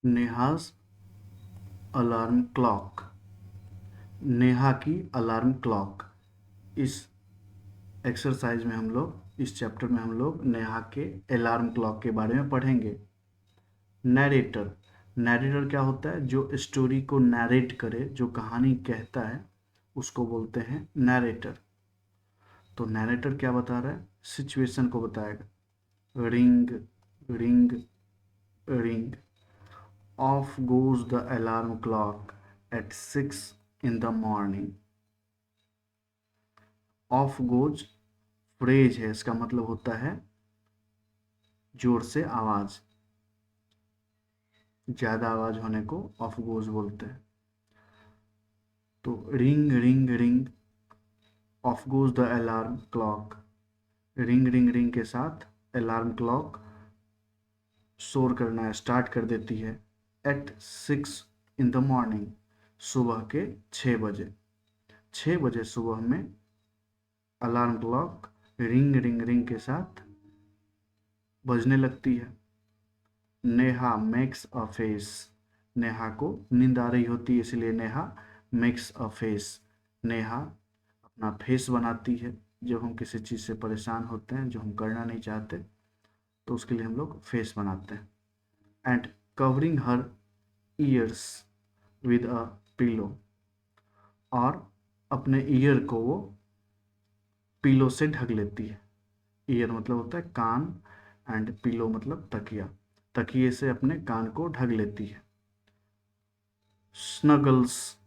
Neha's alarm clock. Neha की alarm clock. इस exercise में हम लोग, इस चैप्टर में हम लोग नेहा के अलार्म क्लॉक के बारे में पढ़ेंगे। नैरेटर। नैरेटर क्या होता है? जो स्टोरी को नैरेट करे, जो कहानी कहता है, उसको बोलते हैं नैरेटर। तो नैरेटर क्या बता रहा है? सिचुएशन को बताएगा। Ring ring ring, off goes the alarm clock at 6 in the morning. Off goes phrase है, इसका मतलब होता है जोर से आवाज, ज्यादा आवाज होने को ऑफ गोज बोलते हैं। तो ring ring ring, off goes the alarm clock. Ring ring ring के साथ अलार्म क्लॉक शोर करना स्टार्ट कर देती है। एट 6 इन द मॉर्निंग, सुबह के 6 बजे। 6 बजे सुबह में alarm clock ring ring ring के साथ बजने लगती है। Neha makes a face. Neha को नींद आ रही होती है, इसलिए Neha makes a face. Neha अपना फेस बनाती है। जब हम किसी चीज़ से परेशान होते हैं, जो हम करना नहीं चाहते, तो उसके लिए हम लोग फेस बनाते हैं। And covering her years with a pillow. और अपने ईयर को वो पिलो से ढक लेती है। ईयर मतलब होता है कान, एंड पिलो मतलब तकिया। तकिए से अपने कान को ढक लेती है। Snuggles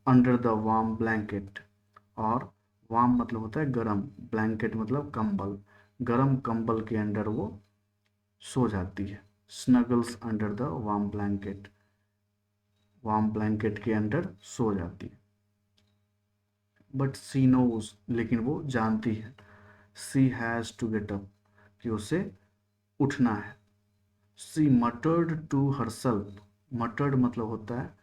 under the warm blanket. और वार्म मतलब होता है गर्म, ब्लैंकेट मतलब कंबल। गर्म कंबल के अंडर वो सो जाती है। Snuggles under the warm blanket, warm blanket के अंडर सो जाती है। बट सी नोज, लेकिन वो जानती है, she has to get up, कि उसे उठना है। सी मटर्ड टू हरसेल्फ। मटर्ड मतलब होता है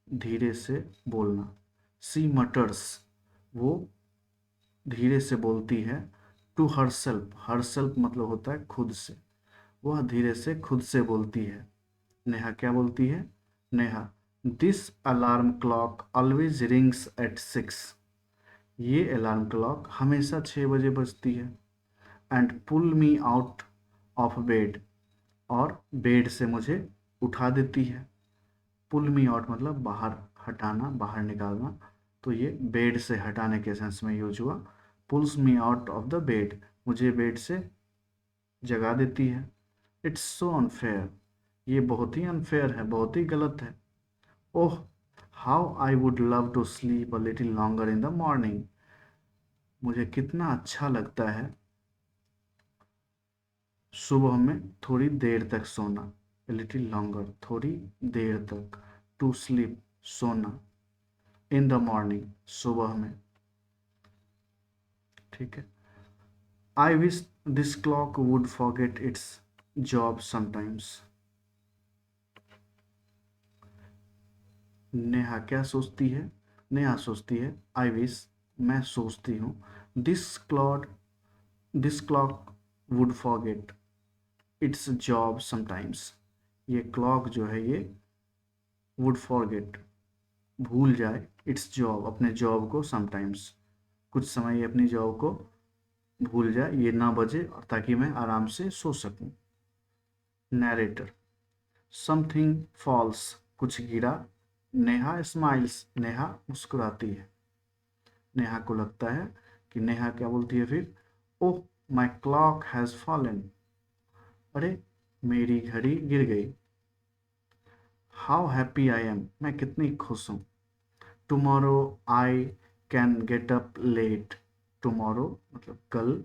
धीरे से बोलना। सी मटर्स, वो धीरे से बोलती है। टू हरसेल्फ, हरसेल्फ मतलब होता है खुद से। वह धीरे से खुद से बोलती है। नेहा क्या बोलती है? Neha, this alarm clock always rings at 6। ये अलार्म क्लॉक हमेशा 6 बजे बजती है। And pull me out of bed, और बेड से मुझे उठा देती है। पुल मी आउट मतलब बाहर हटाना, बाहर निकालना। तो ये बेड से हटाने के सेंस में यूज हुआ। Pulls me out of the bed, मुझे बेड से जगा देती है। इट्स सो अनफेयर, ये बहुत ही अनफेयर है, बहुत ही गलत है। Oh, how I would love to sleep a little longer in the morning. मुझे कितना अच्छा लगता है सुबह में थोड़ी देर तक सोना। लिटिल लॉन्गर, थोड़ी देर तक। टू स्लीप, सोना। इन द मॉर्निंग, सुबह में। ठीक है। I wish this clock would forget it's job sometimes. Neha क्या सोचती है? नेहा सोचती है, आई विश, मैं सोचती हूँ, this clock would forget it's job sometimes. ये क्लॉक जो है ये वुड फॉरगेट, भूल जाए, इट्स जॉब, अपने जॉब को, समटाइम्स, कुछ समय ये अपनी जॉब को भूल जाए, ये ना बजे, और ताकि मैं आराम से सो सकूं। नैरेटर। समथिंग फॉल्स, कुछ गिरा। नेहा स्माइल्स, नेहा मुस्कुराती है। नेहा को लगता है कि, नेहा क्या बोलती है फिर? ओह, माई क्लॉक हैज़ फॉलन। अरे, मेरी घड़ी गिर गई। हाउ हैप्पी आई एम, मैं कितनी खुश हूँ। Tomorrow I can get up late. Tomorrow मतलब कल,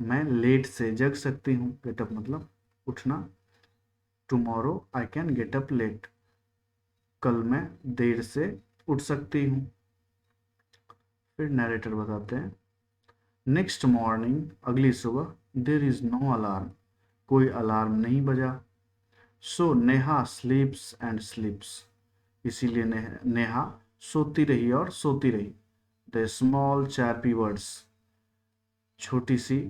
मैं लेट से जग सकती हूँ। गेट अप मतलब उठना। Tomorrow I can get up late, कल मैं देर से उठ सकती हूँ। फिर नरेटर बताते हैं, नेक्स्ट मॉर्निंग, अगली सुबह, देर इज़ नो अलार्म, कोई अलार्म नहीं बजा। सो नेहा स्लीप्स एंड स्लीप्स, इसीलिए नेहा सोती रही और सोती रही। द स्मॉल चैरपी बर्ड्स, छोटी सी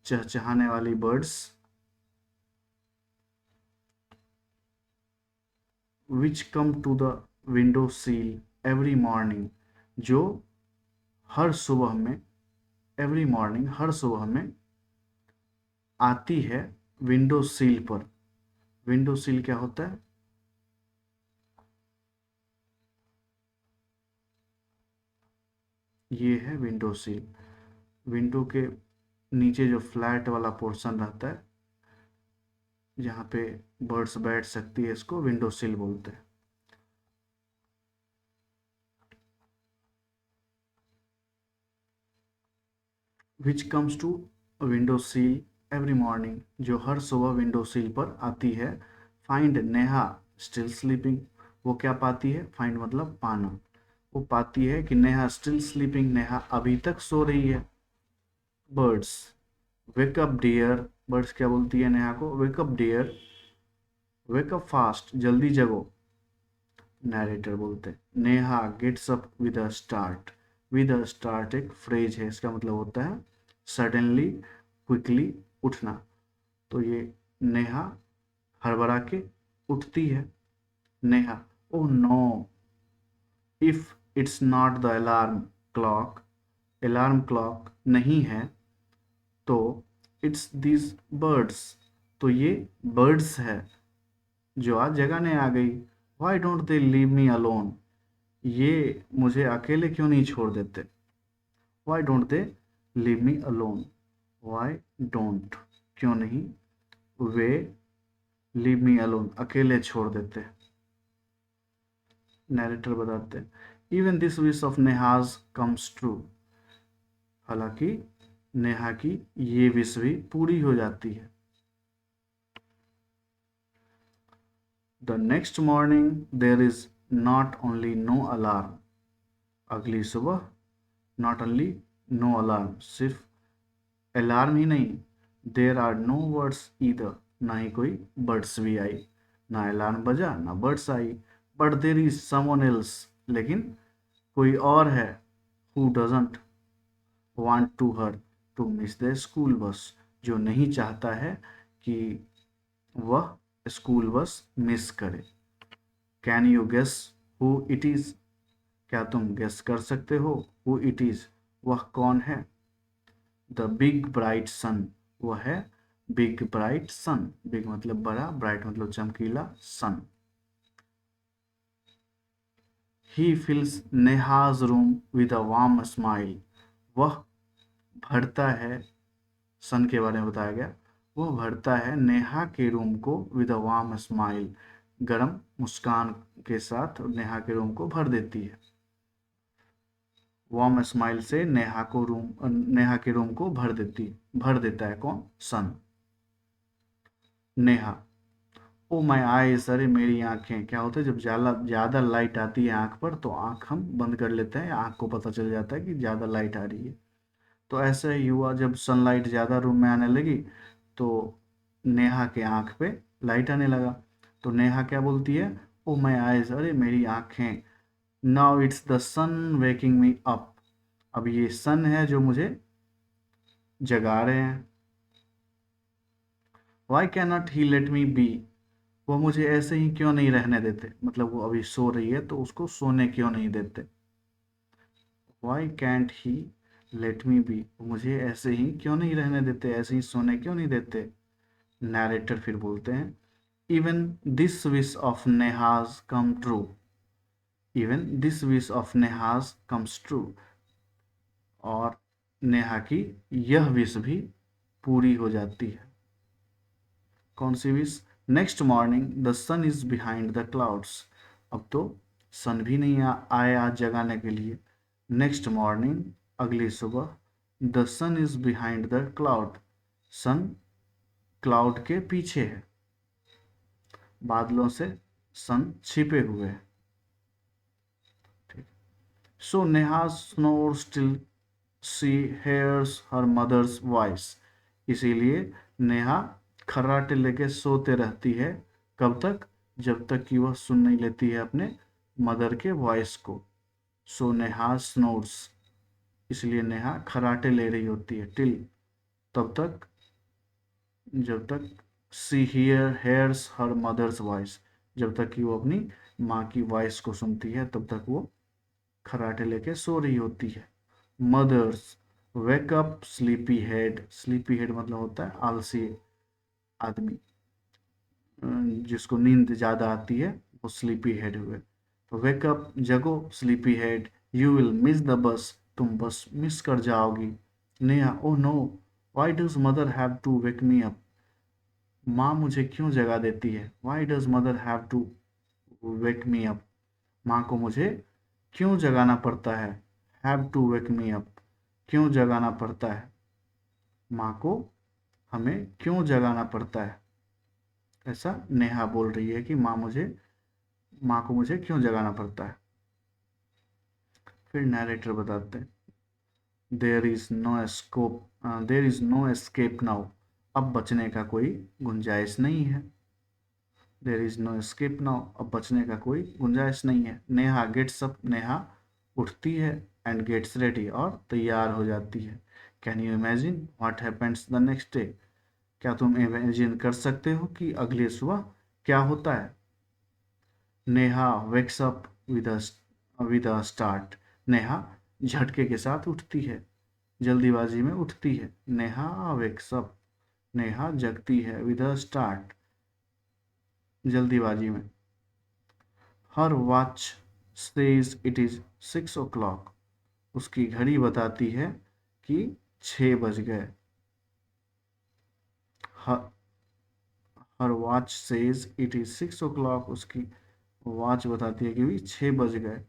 चहचहाने वाली birds, which come to the window sill every morning, जो हर सुबह में, एवरी मॉर्निंग हर सुबह में आती है विंडो सील पर। विंडो सील क्या होता है? ये है विंडो सील। विंडो के नीचे जो फ्लैट वाला पोर्शन रहता है जहाँ पे बर्ड्स बैठ सकती है, इसको विंडो सील बोलते हैं। Which comes to window sill every morning, जो हर सुबह विंडो सील पर आती है। फाइंड नेहा स्टिल स्लीपिंग, वो क्या पाती है? फाइंड मतलब पाना। वो पाती है कि नेहा स्टिल स्लीपिंग, नेहा अभी तक सो रही है। बर्ड्स वेकअप डियर, बर्ड्स क्या बोलती है नेहा को? वेकअप डियर, वेकअप फास्ट, जल्दी जगो। नैरेटर बोलते हैं Neha gets up with a start. With a start एक फ्रेज है, इसका मतलब होता है सडनली, क्विकली उठना। तो ये नेहा हड़बड़ा के उठती है। Neha, oh no, if it's not the alarm clock, alarm clock नहीं है तो इट्स दिस बर्ड्स, तो ये बर्ड्स है जो आज जगाने आ गई। Why don't they leave me alone, ये मुझे अकेले क्यों नहीं छोड़ देते? Why don't they leave me alone, why don't क्यों नहीं वे लीव मी अलोन अकेले छोड़ देते। नैरेटर बताते हैं even this wish of Neha's comes true, हालांकि नेहा की ये विश भी पूरी हो जाती है। The next morning there is not only no alarm, अगली सुबह नॉट ओनली नो अलार्म, सिर्फ अलार्म ही नहीं, there are no words either, ना ही कोई बर्ड्स भी आई। ना अलार्म बजा ना बर्ड्स आई। But there is someone else, लेकिन कोई और है, who doesn't want to her to miss the school bus, जो नहीं चाहता है कि वह स्कूल बस मिस करे। Can you guess who it is, क्या तुम गेस कर सकते हो? हु इट इज, वह कौन है? द बिग ब्राइट सन, वह है बिग ब्राइट सन। बिग मतलब बड़ा, ब्राइट मतलब चमकीला, sun. He fills Neha's room with a warm smile, वह भरता है, सन के बारे में बताया गया, वह भरता है नेहा के रूम को विद अ वार्म स्माइल, गरम मुस्कान के साथ नेहा के रूम को भर देती है। वार्म स्माइल से नेहा को रूम, नेहा के रूम को भर देता है कौन? सन। नेहा, ओ माय आईज, अरे मेरी आंखें। क्या होता है जब ज़्यादा लाइट आती है आंख पर तो आंख हम बंद कर लेते हैं, आंख को पता चल जाता है कि ज़्यादा लाइट आ रही है। तो ऐसा ही हुआ, जब सनलाइट ज़्यादा रूम में आने लगी तो नेहा के आंख पे लाइट आने लगा। तो नेहा क्या बोलती है? ओ माय आईज, अरे मेरी आंखें। Now it's the sun waking me up, अब ये सन है जो मुझे जगा रहे हैं। Why can not he let me be, वो मुझे ऐसे ही क्यों नहीं रहने देते, मतलब वो अभी सो रही है तो उसको सोने क्यों नहीं देते। Why can't he let me be, मुझे ऐसे ही क्यों नहीं रहने देते, ऐसे ही सोने क्यों नहीं देते। नैरेटर फिर बोलते हैं even this wish of Neha's come true, even this wish of Neha's comes true, और नेहा की यह विश भी पूरी हो जाती है। कौन सी wish? Next morning the sun is behind the clouds, अब तो सन भी नहीं आए आज जगाने के लिए। नेक्स्ट मॉर्निंग अगली सुबह, the sun is behind the cloud, sun cloud के पीछे है, बादलों से सन छिपे हुए है। ठीक। So Neha snores till she hears her mother's voice, इसीलिए नेहा खर्राटे लेके सोते रहती है। कब तक? जब तक कि वह सुन नहीं लेती है अपने मदर के वॉइस को। सो नेहा स्नोर्स, इसलिए नेहा खर्राटे ले रही होती है, टिल तब तक, जब तक सी हेयर्स हर मदर्स वॉइस, जब तक कि वो अपनी माँ की वॉइस को सुनती है तब तक वो खराटे लेके सो रही होती है। Mothers wake up sleepy head, sleepy head मतलब होता है आलसी आदमी, जिसको नींद ज़्यादा आती है वो स्लीपी हेड हुए। तो वेकअप जगो sleepy head, you will miss the bus, तुम बस मिस कर जाओगी। Neha oh no, why does mother have to wake me up, माँ मुझे क्यों जगा देती है। Why does mother have to wake me up, माँ को मुझे क्यों जगाना पड़ता है। Have to wake me up, क्यों जगाना पड़ता है, माँ को हमें क्यों जगाना पड़ता है। ऐसा नेहा बोल रही है कि माँ को मुझे क्यों जगाना पड़ता है। फिर नैरेटर बताते हैं, there is no escape now, अब बचने का कोई गुंजाइश नहीं है। There is no escape now, अब बचने का कोई गुंजाइश नहीं है। नेहा गेट्स अप, नेहा उठती है, एंड गेट्स रेडी, और तैयार हो जाती है। Can you imagine what happens the next day, क्या तुम इमेजिन कर सकते हो कि अगली सुबह क्या होता है। Neha wakes up with a start, Neha झटके के साथ उठती है, जल्दीबाजी में उठती है। नेहा वेक्स अप, नेहा जगती है, विद अ स्टार्ट, जल्दीबाजी में। Her watch says it is 6 o'clock, उसकी घड़ी बताती है कि 6 बज गए। Her watch says it is 6 o'clock, उसकी वॉच बताती है कि भी 6 बज गए।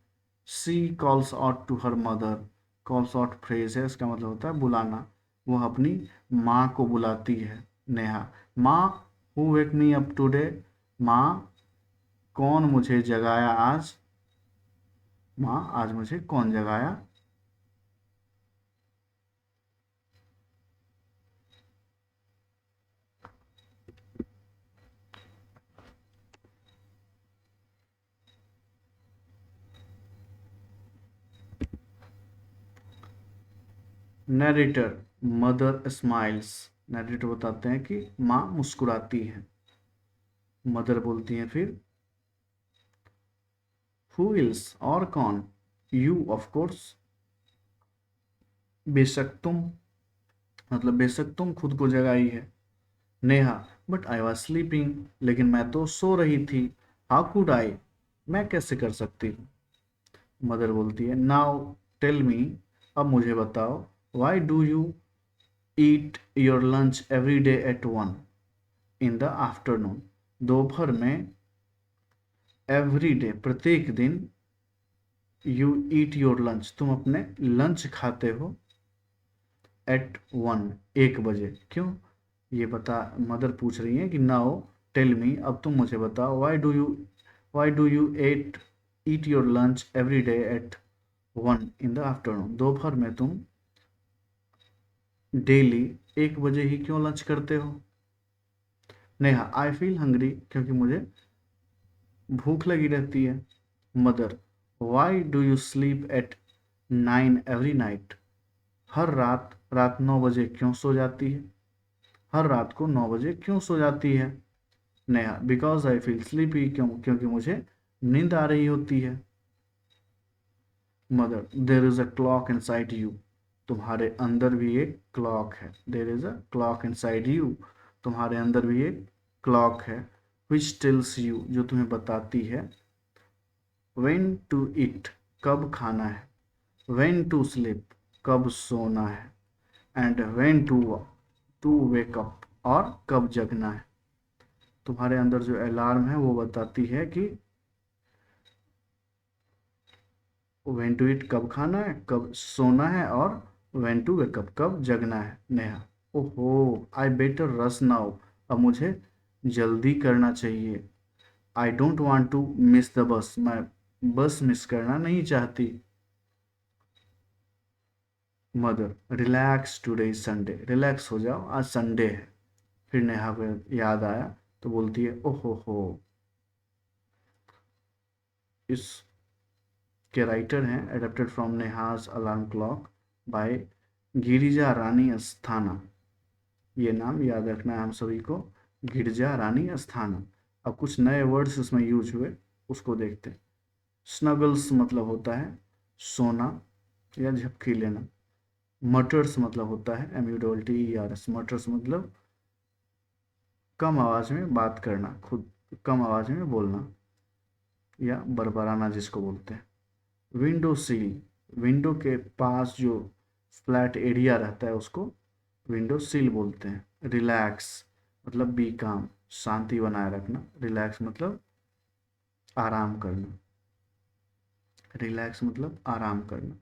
She calls out to her mother, calls out phrase है, इसका मतलब होता है बुलाना, वह अपनी माँ को बुलाती है। नेहा माँ who wake me up today, माँ कौन मुझे जगाया आज, माँ आज मुझे कौन जगाया। नरेटर मदर स्माइल्स, नरेटर बताते हैं कि माँ मुस्कुराती है। मदर बोलती हैं फिर हु इल्स, और कौन, यू ऑफ कोर्स, बेशक तुम, मतलब बेशक तुम खुद को जगाई है। Neha but I was sleeping, लेकिन मैं तो सो रही थी। हाउ कुड आई, मैं कैसे कर सकती हूँ। मदर बोलती है नाउ टेल मी, अब मुझे बताओ, Y do you eat your lunch every day at 1 in the afternoon, दोपहर में, एवरी डे प्रत्येक दिन, यू ईट योर लंच तुम अपने लंच खाते हो, एट 1 1 बजे, क्यों, ये बता, मदर पूछ रही है कि नाउ टेल मी, अब तुम मुझे बताओ, Y do you eat your lunch every day at 1 in the afternoon, दोपहर में तुम डेली 1 बजे ही क्यों लंच करते हो। नेहा आई फील हंग्री, क्योंकि मुझे भूख लगी रहती है। Mother why do you sleep at 9 every night, हर रात रात 9 बजे क्यों सो जाती है, हर रात को 9 बजे क्यों सो जाती है। Neha because I feel sleepy, क्योंकि मुझे नींद आ रही होती है। Mother there is a clock inside you, तुम्हारे अंदर भी एक क्लॉक है। There is a clock inside you, तुम्हारे अंदर भी एक क्लॉक है। विच टेल्स यू, जो तुम्हें बताती है, व्हेन टू ईट, कब खाना है, व्हेन टू स्लीप, कब सोना है, and when to wake up, और कब जगना है। तुम्हारे अंदर जो अलार्म है वो बताती है कि व्हेन टू ईट कब खाना है, कब सोना है, और व्हेन टू वेक अप, कब जगना है। नेहा ओहो आई बेटर रस नाउ, अब मुझे जल्दी करना चाहिए। I don't want to miss the bus, मैं बस मिस करना नहीं चाहती। Mother relax today is Sunday, relax हो जाओ आज संडे है। फिर नेहा को याद आया तो बोलती है ओहो हो, इस के राइटर हैं adapted from Neha's alarm clock by Girija Rani Asthana, ये नाम याद रखना है हम सभी को, गिरिजा रानी अस्थाना। अब कुछ नए वर्ड्स इसमें यूज हुए, उसको देखते हैं। स्नगल्स मतलब होता है सोना या झपकी लेना। मटर्स मतलब होता है MUTTERS, मटर्स मतलब कम आवाज में बात करना, खुद कम आवाज में बोलना या बड़बड़ाना जिसको बोलते हैं। विंडो सील, विंडो के पास जो फ्लैट एरिया रहता है उसको विंडो सील बोलते हैं। रिलैक्स मतलब बी काम, शांति बनाए रखना। रिलैक्स मतलब आराम करना। रिलैक्स मतलब आराम करना।